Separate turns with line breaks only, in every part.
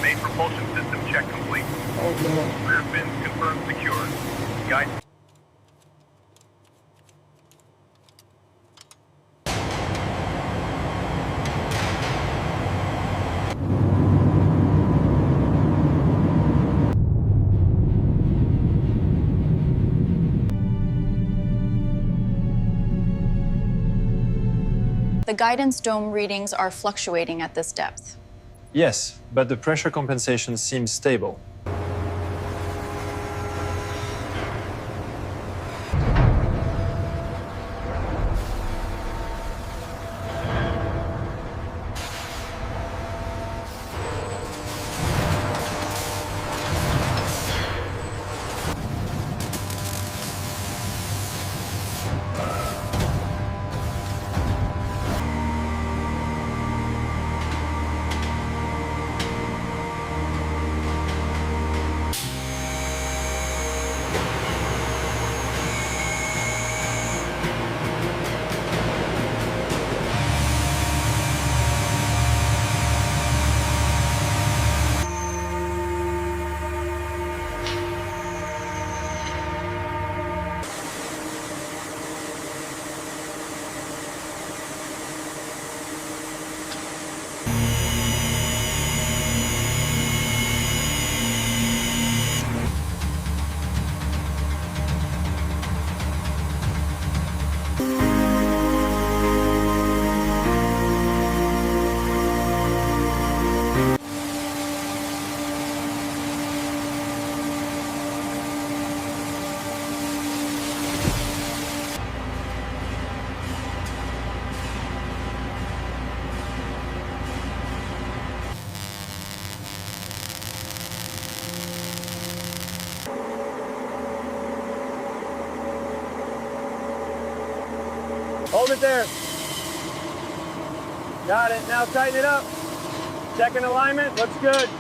Main propulsion system check complete. Rear fins confirmed secure. Guide.
The guidance dome readings are fluctuating at this depth.
Yes, but the pressure compensation seems stable.
Hold it there. Got it. Now tighten it up. Checking alignment. Looks good.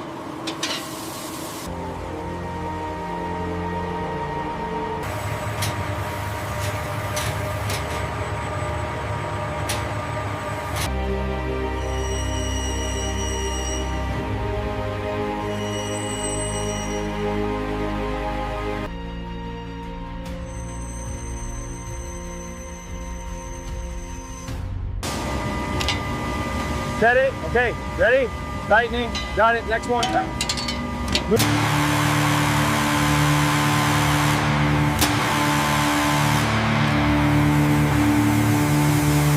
Set it. Okay, ready? Tightening. Got it. Next one.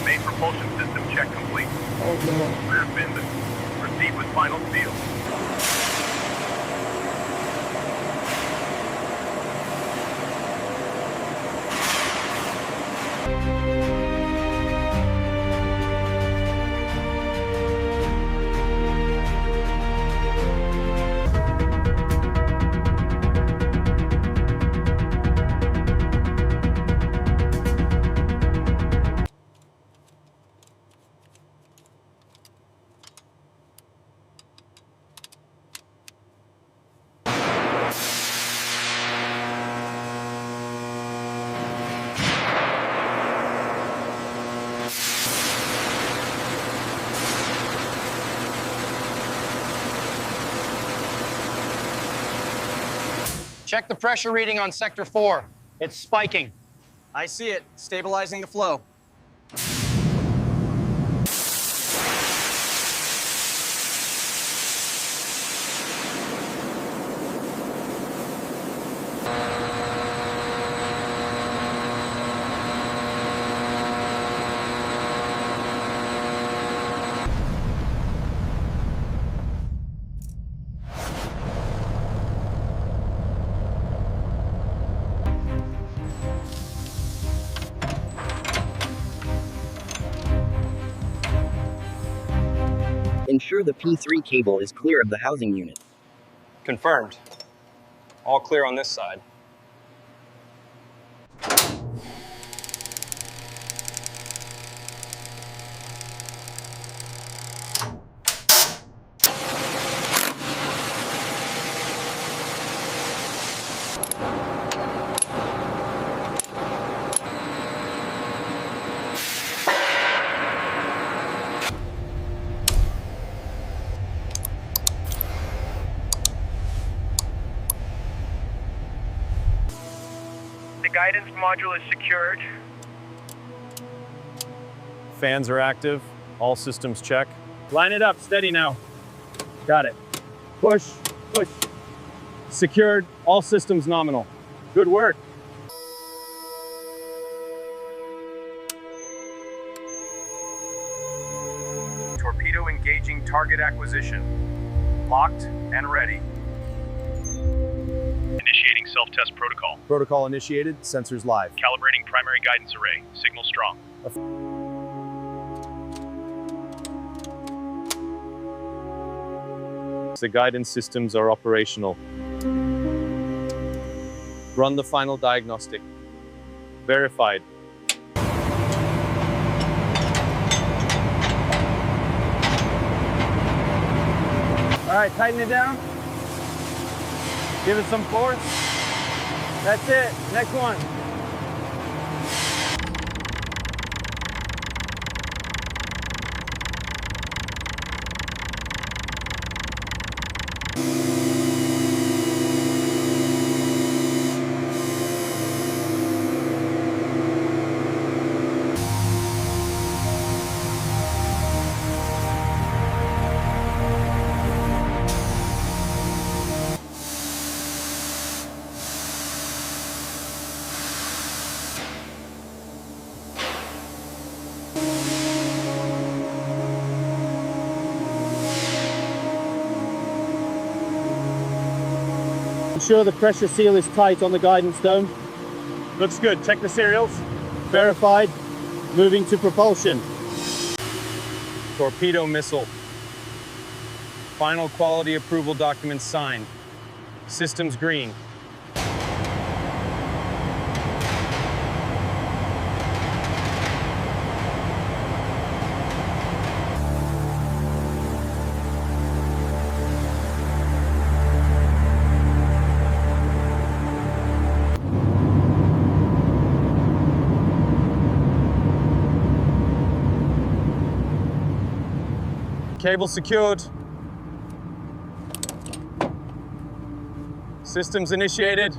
Main propulsion system check complete. Rear fins. Proceed with final seal.
Check the pressure reading on Sector 4. It's spiking.
I see it. Stabilizing the flow.
Ensure the P3 cable is clear of the housing unit.
Confirmed. All clear on this side.
Guidance module is secured.
Fans are active. All systems check. Line it up. Steady now. Got it. Push. Push. Secured. All systems nominal. Good work.
Torpedo engaging target acquisition. Locked and ready. Initiating self-test protocol.
Protocol initiated. Sensors live.
Calibrating primary guidance array. Signal strong.
The guidance systems are operational. Run the final diagnostic. Verified. All right, tighten it down. Give it some force. That's it. Next one. Ensure the pressure seal is tight on the guidance dome. Looks good. Check the serials. Verified. Moving to propulsion. Torpedo missile. Final quality approval documents signed. Systems green. Cable secured. Systems initiated.